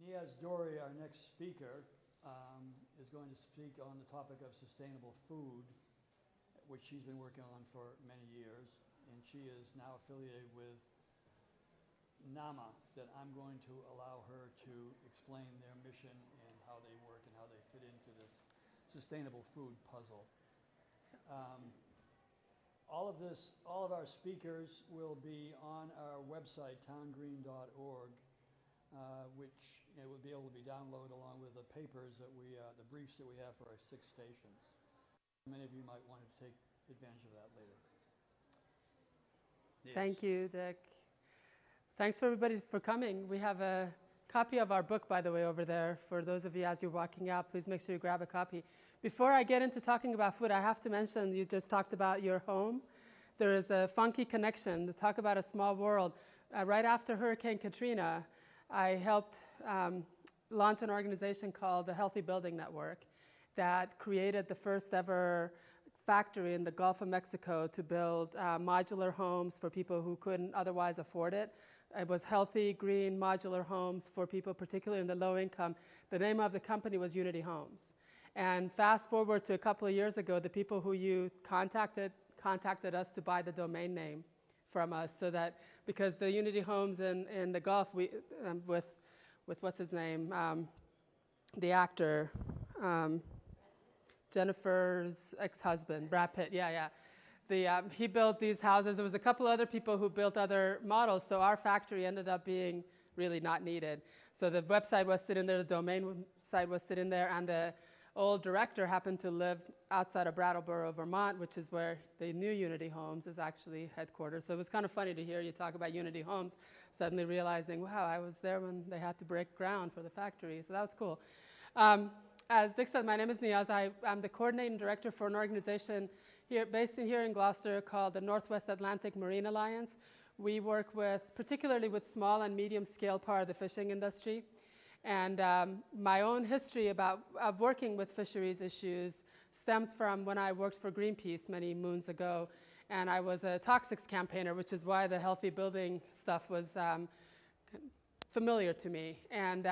Niaz Dori, our next speaker, is going to speak on the topic of sustainable food, which she's been working on for many years, and she is now affiliated with NAMA, that I'm going to allow her to explain their mission and how they work and how they fit into this sustainable food puzzle. All of our speakers will be on our website, towngreen.org, which will be able to be downloaded along with the papers that the briefs that we have for our 6 stations. Many of you might want to take advantage of that later. Yes. Thank you, Dick. Thanks for everybody for coming. We have a copy of our book, by the way, over there. For those of you as you're walking out, please make sure you grab a copy. Before I get into talking about food, I have to mention you just talked about your home. There is a funky connection. To talk about a small world. Right after Hurricane Katrina, I helped launch an organization called the Healthy Building Network that created the first ever factory in the Gulf of Mexico to build modular homes for people who couldn't otherwise afford it. It was healthy, green, modular homes for people, particularly in the low income. The name of the company was Unity Homes. And fast forward to a couple of years ago, the people who you contacted us to buy the domain name from us, so that because the Unity Homes in the Gulf, we with what's his name, the actor, Jennifer's ex-husband, Brad Pitt. He built these houses. There was a couple other people who built other models, so our factory ended up being really not needed. So the website was sitting there, the domain site was sitting there, and the old director happened to live outside of Brattleboro, Vermont, which is where the new Unity Homes is actually headquartered. So it was kind of funny to hear you talk about Unity Homes, suddenly realizing, wow, I was there when they had to break ground for the factory. So that was cool. As Dick said, my name is Niaz. I'm the coordinating director for an organization based here in Gloucester called the Northwest Atlantic Marine Alliance. We work particularly with small and medium scale part of the fishing industry. And my own history of working with fisheries issues stems from when I worked for Greenpeace many moons ago. And I was a toxics campaigner, which is why the healthy building stuff was familiar to me. And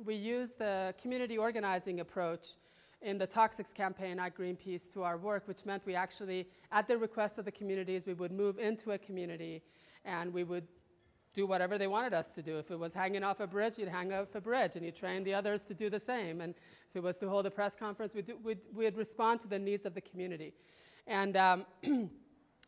we used the community organizing approach in the toxics campaign at Greenpeace to our work, which meant we actually, at the request of the communities, we would move into a community and we would do whatever they wanted us to do. If it was hanging off a bridge, you'd hang off a bridge, and you train the others to do the same. And if it was to hold a press conference, we'd respond to the needs of the community. And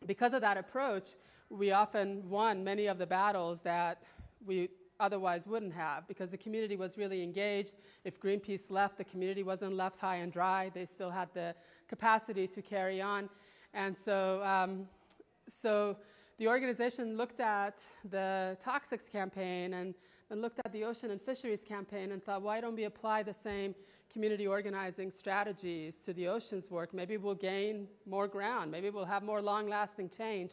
because of that approach, we often won many of the battles that we otherwise wouldn't have, because the community was really engaged. If Greenpeace left, the community wasn't left high and dry. They still had the capacity to carry on. And so the organization looked at the toxics campaign and looked at the ocean and fisheries campaign and thought, why don't we apply the same community organizing strategies to the oceans work? Maybe we'll gain more ground. Maybe we'll have more long-lasting change.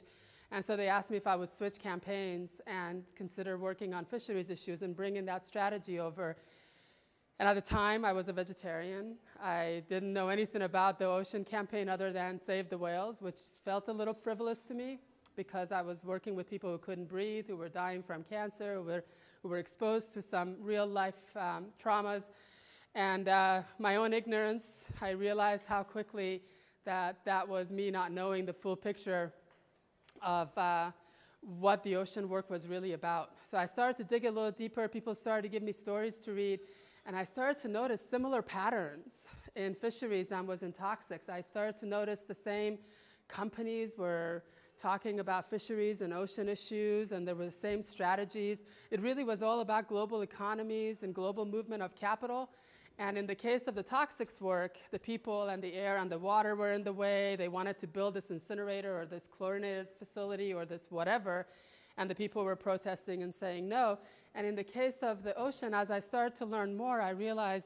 And so they asked me if I would switch campaigns and consider working on fisheries issues and bringing that strategy over. And at the time, I was a vegetarian. I didn't know anything about the ocean campaign other than Save the Whales, which felt a little frivolous to me, because I was working with people who couldn't breathe, who were dying from cancer, who were exposed to some real-life traumas. And my own ignorance, I realized how quickly that was me not knowing the full picture of what the ocean work was really about. So I started to dig a little deeper. People started to give me stories to read, and I started to notice similar patterns in fisheries than was in toxics. I started to notice the same companies were talking about fisheries and ocean issues, and there were the same strategies. It really was all about global economies and global movement of capital. And in the case of the toxics work, the people and the air and the water were in the way. They wanted to build this incinerator or this chlorinated facility or this whatever, and the people were protesting and saying no. And in the case of the ocean, as I started to learn more, I realized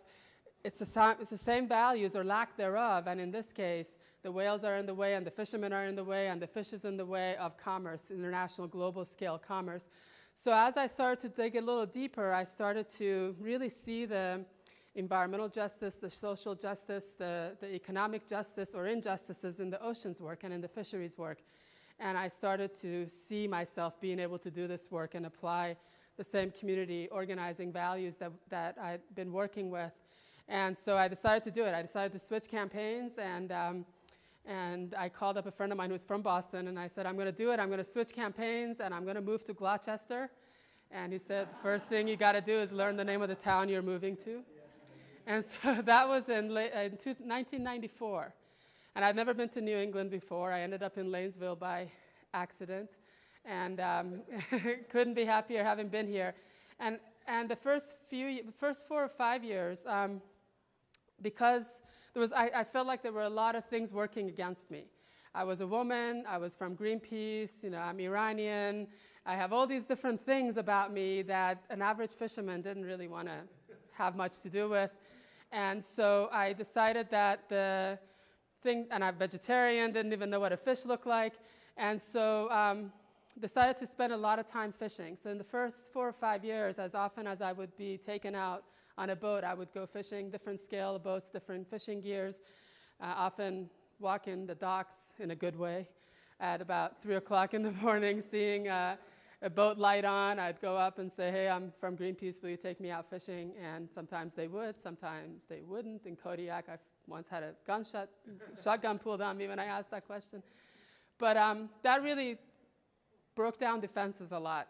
it's the same values or lack thereof. And in this case, the whales are in the way, and the fishermen are in the way, and the fish is in the way of commerce, international global scale commerce. So as I started to dig a little deeper, I started to really see the environmental justice, the social justice, the economic justice or injustices in the oceans work and in the fisheries work. And I started to see myself being able to do this work and apply the same community organizing values that I'd been working with. And so I decided to do it. I decided to switch campaigns, and I called up a friend of mine who's from Boston, and I said, I'm going to do it. I'm going to switch campaigns, and I'm going to move to Gloucester. And he said, the first thing you got to do is learn the name of the town you're moving to. And so that was in 1994. And I'd never been to New England before. I ended up in Lanesville by accident, and couldn't be happier having been here. And the first 4 or 5 years, because I felt like there were a lot of things working against me. I was a woman, I was from Greenpeace, I'm Iranian. I have all these different things about me that an average fisherman didn't really want to have much to do with. And so I decided that and I'm vegetarian, didn't even know what a fish looked like. And so decided to spend a lot of time fishing. So in the first 4 or 5 years, as often as I would be taken out on a boat, I would go fishing, different scale of boats, different fishing gears, often walking the docks in a good way. At about 3 o'clock in the morning, seeing a boat light on, I'd go up and say, hey, I'm from Greenpeace, will you take me out fishing? And sometimes they would, sometimes they wouldn't. In Kodiak, I once had a shotgun pulled on me when I asked that question. But that really broke down defenses a lot,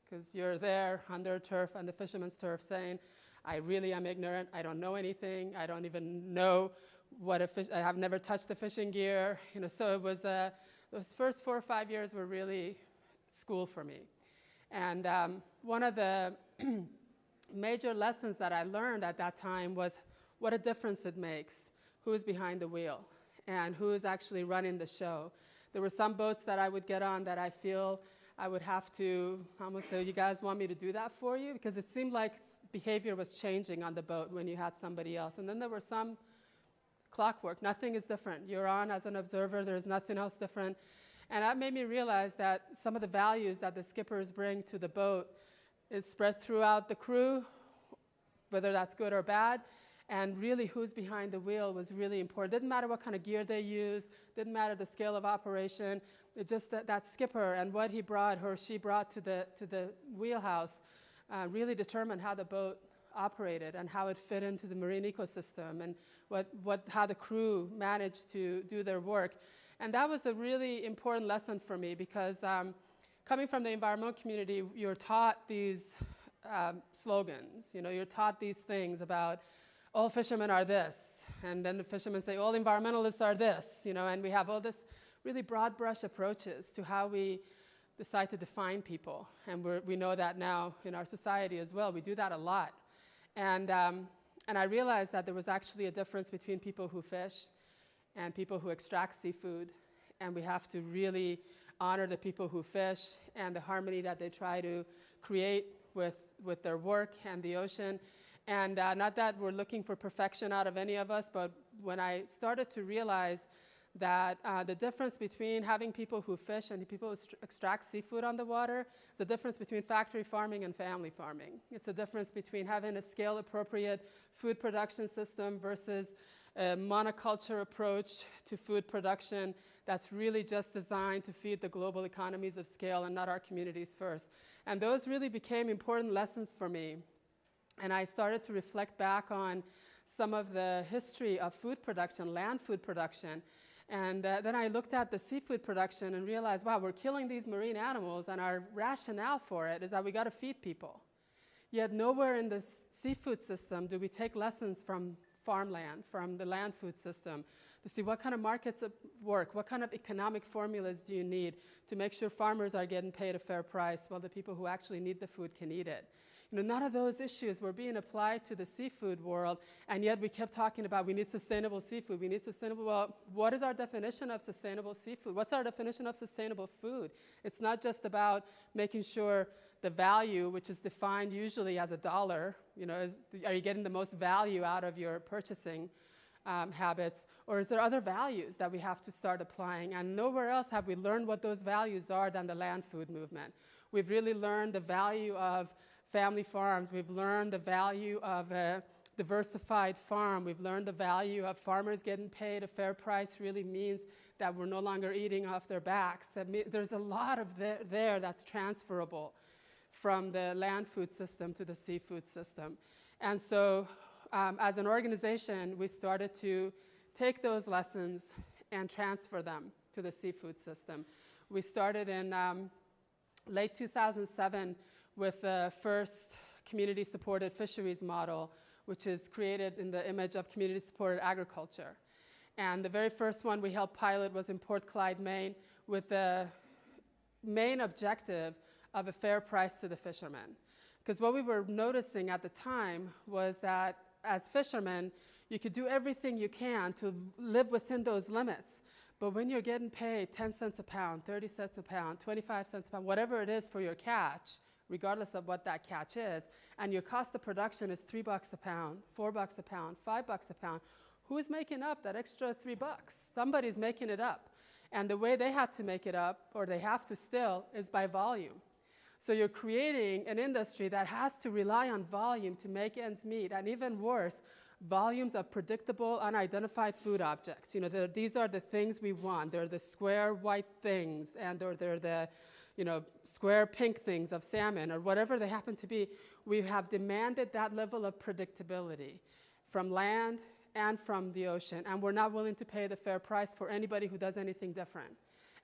because you're there under turf, on the fisherman's turf, saying, I really am ignorant, I don't know anything, I don't even know what I have never touched the fishing gear. So it was, those first 4 or 5 years were really school for me. And one of the major lessons that I learned at that time was what a difference it makes, who is behind the wheel, and who is actually running the show. There were some boats that I would get on that I feel I would have to almost say, you guys want me to do that for you? Because it seemed like behavior was changing on the boat when you had somebody else. And then there were some clockwork. Nothing is different. You're on as an observer. There's nothing else different. And that made me realize that some of the values that the skippers bring to the boat is spread throughout the crew, whether that's good or bad. And really who's behind the wheel was really important. Didn't matter what kind of gear they used, didn't matter the scale of operation. It just that skipper and what he brought or she brought to the wheelhouse really determined how the boat operated and how it fit into the marine ecosystem and how the crew managed to do their work. And that was a really important lesson for me, because coming from the environmental community, you're taught these slogans. You're taught these things about all fishermen are this, and then the fishermen say all environmentalists are this, and we have all this really broad brush approaches to how we decide to define people. And we know that now in our society as well. We do that a lot. And I realized that there was actually a difference between people who fish and people who extract seafood. And we have to really honor the people who fish and the harmony that they try to create with their work and the ocean. And not that we're looking for perfection out of any of us, but when I started to realize that the difference between having people who fish and people who extract seafood on the water is the difference between factory farming and family farming. It's a difference between having a scale-appropriate food production system versus a monoculture approach to food production that's really just designed to feed the global economies of scale and not our communities first. And those really became important lessons for me. And I started to reflect back on some of the history of food production, land food production. And then I looked at the seafood production and realized, wow, we're killing these marine animals, and our rationale for it is that we got to feed people. Yet nowhere in the seafood system do we take lessons from farmland, from the land food system, to see what kind of markets work, what kind of economic formulas do you need to make sure farmers are getting paid a fair price while the people who actually need the food can eat it. None of those issues were being applied to the seafood world, and yet we kept talking about we need sustainable seafood, we need sustainable, well, what is our definition of sustainable seafood? What's our definition of sustainable food? It's not just about making sure the value, which is defined usually as $1, are you getting the most value out of your purchasing habits, or is there other values that we have to start applying? And nowhere else have we learned what those values are than the land food movement. We've really learned the value of family farms. We've learned the value of a diversified farm. We've learned the value of farmers getting paid a fair price really means that we're no longer eating off their backs. There's a lot of there that's transferable from the land food system to the seafood system. And so as an organization, we started to take those lessons and transfer them to the seafood system. We started in late 2007 with the first community-supported fisheries model, which is created in the image of community-supported agriculture. And the very first one we helped pilot was in Port Clyde, Maine, with the main objective of a fair price to the fishermen. Because what we were noticing at the time was that as fishermen, you could do everything you can to live within those limits. But when you're getting paid 10 cents a pound, 30 cents a pound, 25 cents a pound, whatever it is for your catch, regardless of what that catch is, and your cost of production is $3 a pound, $4 a pound, $5 a pound, who's making up that extra $3? Somebody's making it up. And the way they had to make it up, or they have to still, is by volume. So you're creating an industry that has to rely on volume to make ends meet, and even worse, volumes of predictable, unidentified food objects. You know, these are the things we want. They're the square white things, and or they're the, you know, square pink things of salmon, or whatever they happen to be. We have demanded that level of predictability from land and from the ocean, and we're not willing to pay the fair price for anybody who does anything different.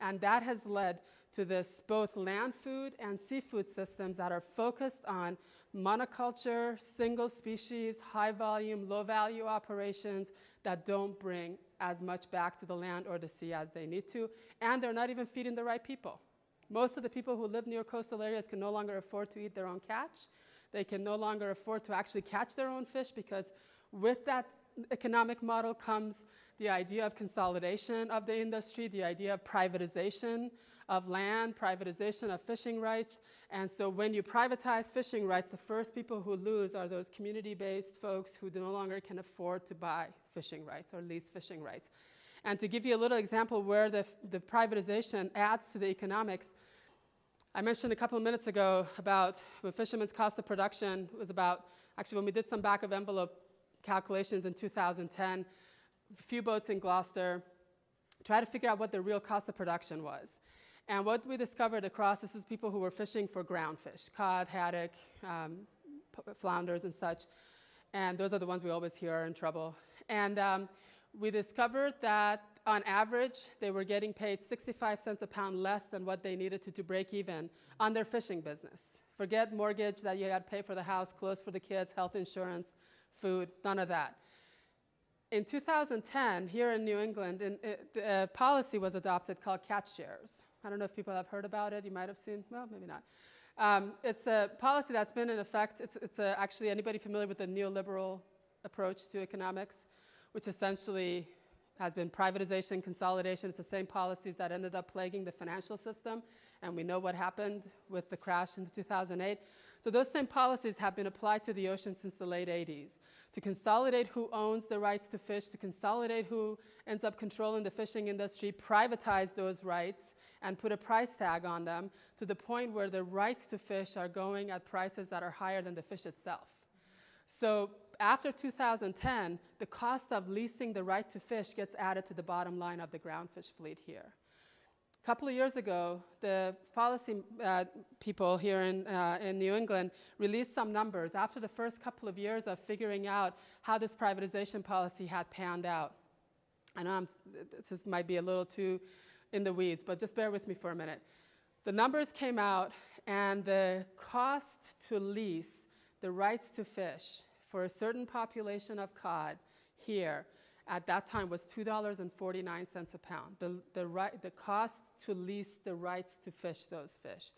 And that has led to this both land food and seafood systems that are focused on monoculture, single species, high volume, low value operations that don't bring as much back to the land or the sea as they need to, and they're not even feeding the right people. Most of the people who live near coastal areas can no longer afford to eat their own catch. They can no longer afford to actually catch their own fish, because with that economic model comes the idea of consolidation of the industry, the idea of privatization of land, privatization of fishing rights. And so when you privatize fishing rights, the first people who lose are those community-based folks who no longer can afford to buy fishing rights or lease fishing rights. And to give you a little example where the privatization adds to the economics, I mentioned a couple of minutes ago about the fishermen's cost of production was about, actually when we did some back of envelope calculations in 2010, a few boats in Gloucester, try to figure out what the real cost of production was. And what we discovered across, this is people who were fishing for ground fish, cod, haddock, flounders and such, and those are the ones we always hear are in trouble. And we discovered that on average, they were getting paid 65 cents a pound less than what they needed to break even on their fishing business. Forget mortgage that you had to pay for the house, clothes for the kids, health insurance, food, none of that. In 2010, here in New England, a policy was adopted called catch shares. I don't know if people have heard about it. You might have seen, well, maybe not. It's a policy that's been in effect. It's actually, anybody familiar with the neoliberal approach to economics, which essentially has been privatization, consolidation. It's the same policies that ended up plaguing the financial system, and we know what happened with the crash in 2008. So those same policies have been applied to the ocean since the late 80s, to consolidate who owns the rights to fish, to consolidate who ends up controlling the fishing industry, privatize those rights, and put a price tag on them to the point where the rights to fish are going at prices that are higher than the fish itself. So after 2010, the cost of leasing the right to fish gets added to the bottom line of the ground fish fleet here. A couple of years ago, the policy people here in New England released some numbers after the first couple of years of figuring out how this privatization policy had panned out. I know this might be a little too in the weeds, but just bear with me for a minute. The numbers came out, and the cost to lease the rights to fish for a certain population of cod here at that time was $2.49 a pound. The cost to lease the rights to fish those fish.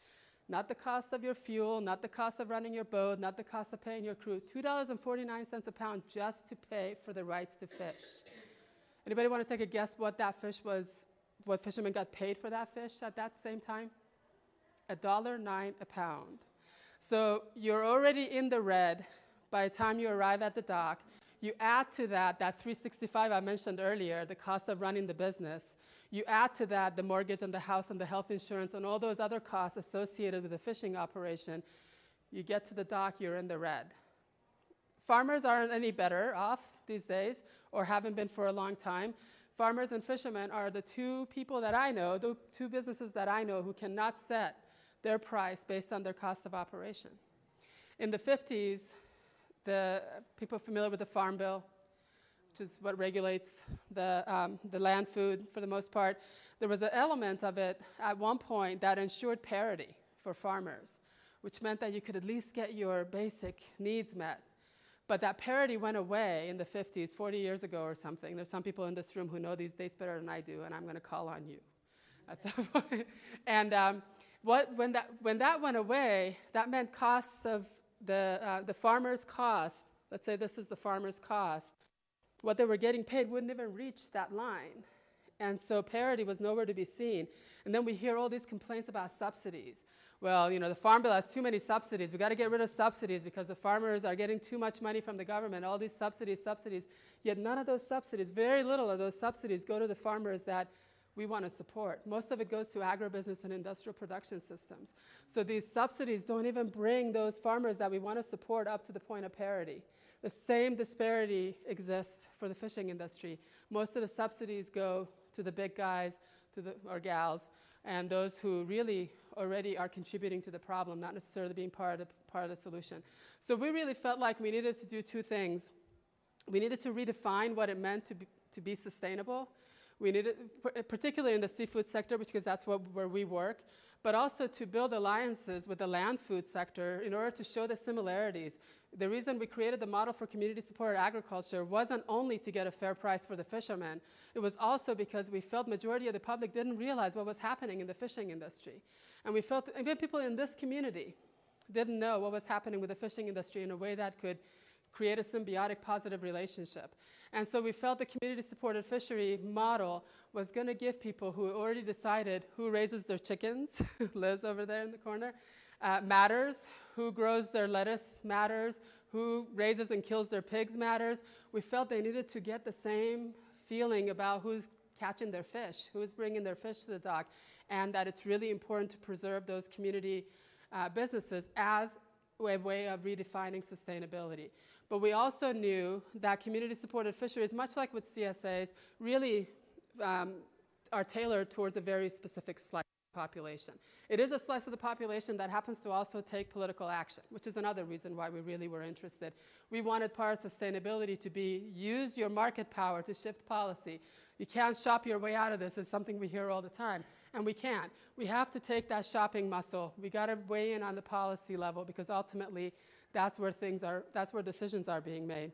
Not the cost of your fuel, not the cost of running your boat, not the cost of paying your crew. $2.49 a pound just to pay for the rights to fish. Anybody want to take a guess what that fish was, what fishermen got paid for that fish at that same time? $1.09 a pound. So you're already in the red by the time you arrive at the dock. You add to that $365 I mentioned earlier, the cost of running the business. You add to that the mortgage and the house and the health insurance and all those other costs associated with the fishing operation. You get to the dock, you're in the red. Farmers aren't any better off these days, or haven't been for a long time. Farmers and fishermen are the two people that I know, the two businesses that I know who cannot set their price based on their cost of operation. In the 50s, the people familiar with the Farm Bill, which is what regulates the land food for the most part, there was an element of it at one point that ensured parity for farmers, which meant that you could at least get your basic needs met. But that parity went away in the 50s, 40 years ago or something. There's some people in this room who know these dates better than I do, and I'm going to call on you at some point. And when that went away, that meant costs of the farmer's cost. Let's say this is the farmer's cost. What they were getting paid wouldn't even reach that line. And so parity was nowhere to be seen. And then we hear all these complaints about subsidies. Well, you know, the Farm Bill has too many subsidies. We've got to get rid of subsidies because the farmers are getting too much money from the government, all these subsidies. Yet none of those subsidies, very little of those subsidies go to the farmers that we want to support. Most of it goes to agribusiness and industrial production systems. So these subsidies don't even bring those farmers that we want to support up to the point of parity. The same disparity exists for the fishing industry. Most of the subsidies go to the big guys or gals, and those who really already are contributing to the problem, not necessarily being part of the solution. So we really felt like we needed to do two things. We needed to redefine what it meant to be sustainable. We needed, particularly in the seafood sector, because that's where we work, but also to build alliances with the land food sector in order to show the similarities. The reason we created the model for community-supported agriculture wasn't only to get a fair price for the fishermen. It was also because we felt majority of the public didn't realize what was happening in the fishing industry. And we felt even people in this community didn't know what was happening with the fishing industry in a way that could create a symbiotic positive relationship. And so we felt the community-supported fishery model was going to give people who already decided who raises their chickens, Liz over there in the corner, matters, who grows their lettuce matters, who raises and kills their pigs matters. We felt they needed to get the same feeling about who's catching their fish, who's bringing their fish to the dock, and that it's really important to preserve those community businesses as a way of redefining sustainability. But we also knew that community-supported fisheries, much like with CSAs, really are tailored towards a very specific slice of the population. It is a slice of the population that happens to also take political action, which is another reason why we really were interested. We wanted part of sustainability to be use your market power to shift policy. You can't shop your way out of this is something we hear all the time. And we can't. We have to take that shopping muscle. We got to weigh in on the policy level because ultimately that's where decisions are being made.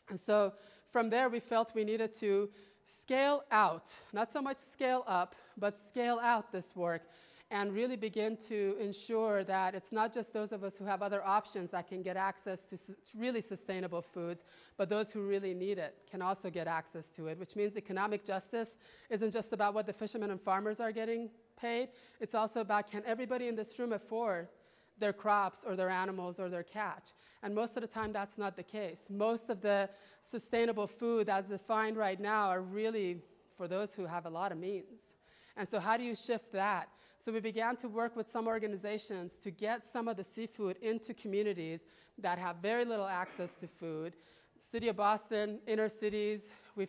And so from there we felt we needed to scale out, not so much scale up, but scale out this work and really begin to ensure that it's not just those of us who have other options that can get access to really sustainable foods, but those who really need it can also get access to it, which means economic justice isn't just about what the fishermen and farmers are getting paid. It's also about can everybody in this room afford their crops or their animals or their catch. And most of the time that's not the case. Most of the sustainable food as defined right now are really for those who have a lot of means. And so how do you shift that? So we began to work with some organizations to get some of the seafood into communities that have very little access to food. City of Boston, inner cities, we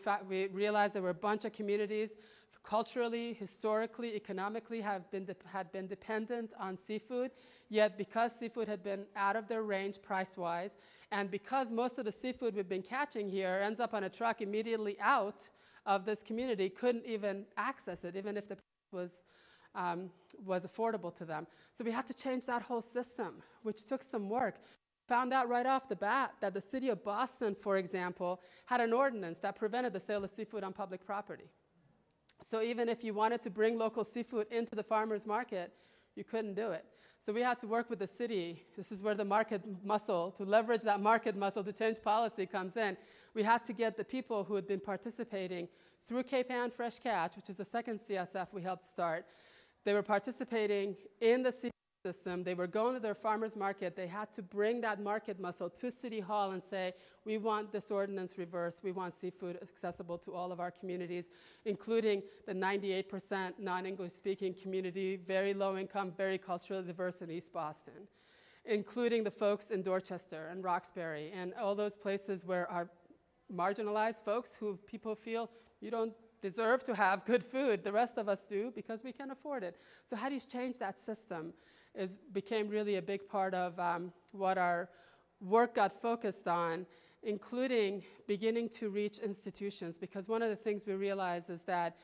realized there were a bunch of communities culturally, historically, economically had been dependent on seafood, yet because seafood had been out of their range price-wise, and because most of the seafood we've been catching here ends up on a truck immediately out of this community, couldn't even access it, even if the price was affordable to them. So we had to change that whole system, which took some work. Found out right off the bat that the city of Boston, for example, had an ordinance that prevented the sale of seafood on public property. So even if you wanted to bring local seafood into the farmer's market, you couldn't do it. So we had to work with the city. This is where the market muscle, to leverage that market muscle to change policy comes in. We had to get the people who had been participating through Cape Ann Fresh Catch, which is the second CSF we helped start. They were participating in the seafood system. They were going to their farmer's market. They had to bring that market muscle to City Hall and say, we want this ordinance reversed. We want seafood accessible to all of our communities, including the 98% non-English speaking community, very low income, very culturally diverse in East Boston, including the folks in Dorchester and Roxbury and all those places where our marginalized folks who people feel you don't deserve to have good food. The rest of us do because we can afford it. So how do you change that system? became really a big part of what our work got focused on, including beginning to reach institutions, because one of the things we realized is that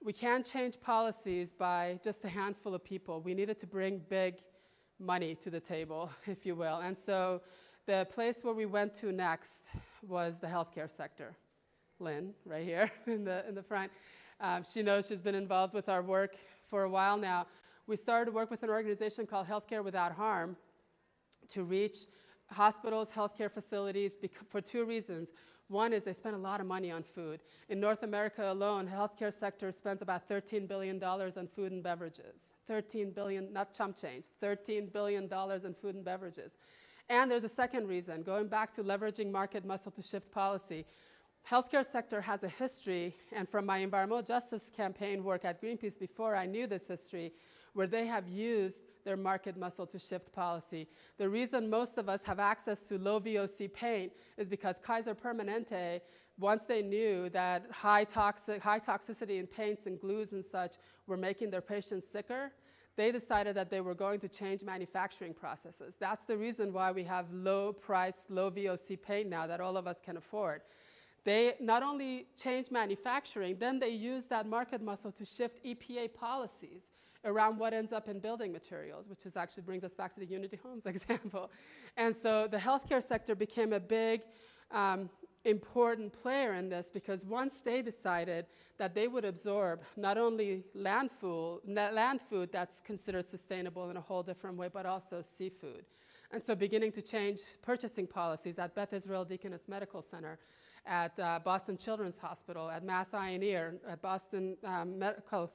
we can't change policies by just a handful of people. We needed to bring big money to the table, if you will. And so the place where we went to next was the healthcare sector. Lynn, right here in the front. She knows she's been involved with our work for a while now. We started to work with an organization called Healthcare Without Harm to reach hospitals, healthcare facilities, for two reasons. One is they spend a lot of money on food. In North America alone, the healthcare sector spends about $13 billion on food and beverages. $13 billion, not chump change, $13 billion in food and beverages. And there's a second reason, going back to leveraging market muscle to shift policy. Healthcare sector has a history, and from my environmental justice campaign work at Greenpeace before I knew this history, where they have used their market muscle to shift policy. The reason most of us have access to low VOC paint is because Kaiser Permanente, once they knew that high toxicity in paints and glues and such were making their patients sicker, they decided that they were going to change manufacturing processes. That's the reason why we have low-priced, low VOC paint now that all of us can afford. They not only changed manufacturing, then they used that market muscle to shift EPA policies around what ends up in building materials, which actually brings us back to the Unity Homes example. And so the healthcare sector became a big, important player in this, because once they decided that they would absorb not only land food that's considered sustainable in a whole different way, but also seafood. And so beginning to change purchasing policies at Beth Israel Deaconess Medical Center, at Boston Children's Hospital, at Mass Eye and Ear, at Boston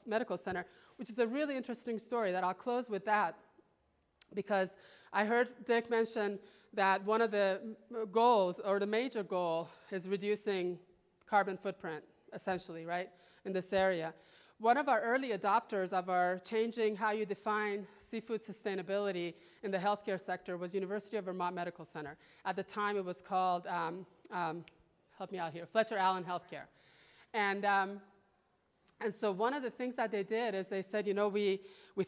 Medical Center, which is a really interesting story that I'll close with that, because I heard Dick mention that one of the goals, or the major goal, is reducing carbon footprint, essentially, right, in this area. One of our early adopters of our changing how you define seafood sustainability in the healthcare sector was University of Vermont Medical Center. At the time, it was called help me out here, Fletcher Allen Healthcare. And so one of the things that they did is they said, you know, we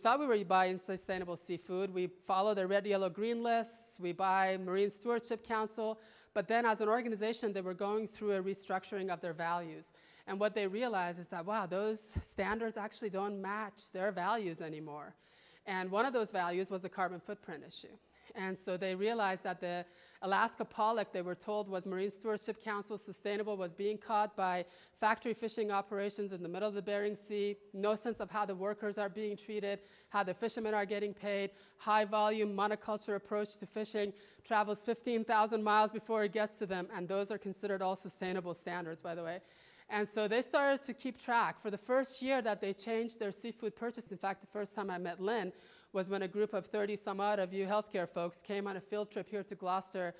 thought we were buying sustainable seafood. We follow the red, yellow, green lists. We buy Marine Stewardship Council. But then as an organization, they were going through a restructuring of their values. And what they realized is that, wow, those standards actually don't match their values anymore. And one of those values was the carbon footprint issue. And so they realized that the Alaska pollock they were told was Marine Stewardship Council sustainable was being caught by factory fishing operations in the middle of the Bering Sea, no sense of how the workers are being treated, how the fishermen are getting paid, high volume monoculture approach to fishing, travels 15,000 miles before it gets to them, and those are considered all sustainable standards, by the way. And so they started to keep track. For the first year that they changed their seafood purchase, in fact, the first time I met Lynn was when a group of 30 some odd of you healthcare folks came on a field trip here to Gloucester,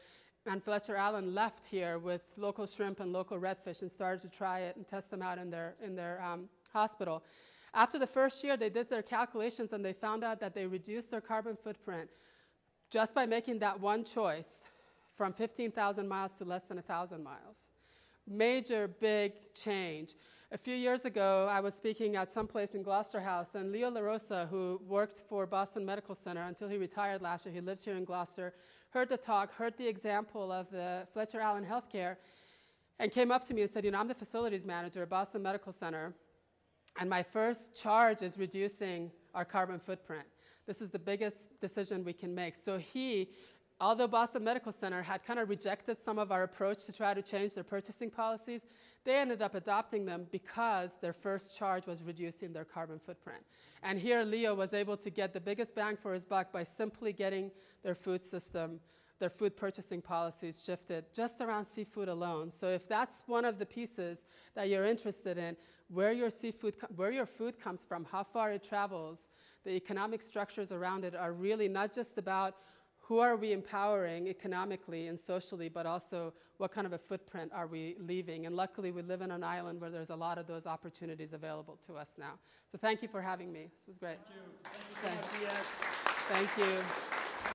and Fletcher Allen left here with local shrimp and local redfish and started to try it and test them out in their hospital. After the first year, they did their calculations and they found out that they reduced their carbon footprint just by making that one choice from 15,000 miles to less than 1,000 miles. Major, big change. A few years ago, I was speaking at some place in Gloucester House, and Leo LaRosa, who worked for Boston Medical Center until he retired last year, he lives here in Gloucester, heard the talk, heard the example of the Fletcher Allen Healthcare, and came up to me and said, you know, I'm the facilities manager at Boston Medical Center, and my first charge is reducing our carbon footprint. This is the biggest decision we can make. So he, although Boston Medical Center had kind of rejected some of our approach to try to change their purchasing policies, they ended up adopting them because their first charge was reducing their carbon footprint. And here Leo was able to get the biggest bang for his buck by simply getting their food system, their food purchasing policies shifted just around seafood alone. So if that's one of the pieces that you're interested in, where your food comes from, how far it travels, the economic structures around it are really not just about who are we empowering economically and socially, but also what kind of a footprint are we leaving? And luckily, we live in an island where there's a lot of those opportunities available to us now. So thank you for having me. This was great. Thank you. Thank you.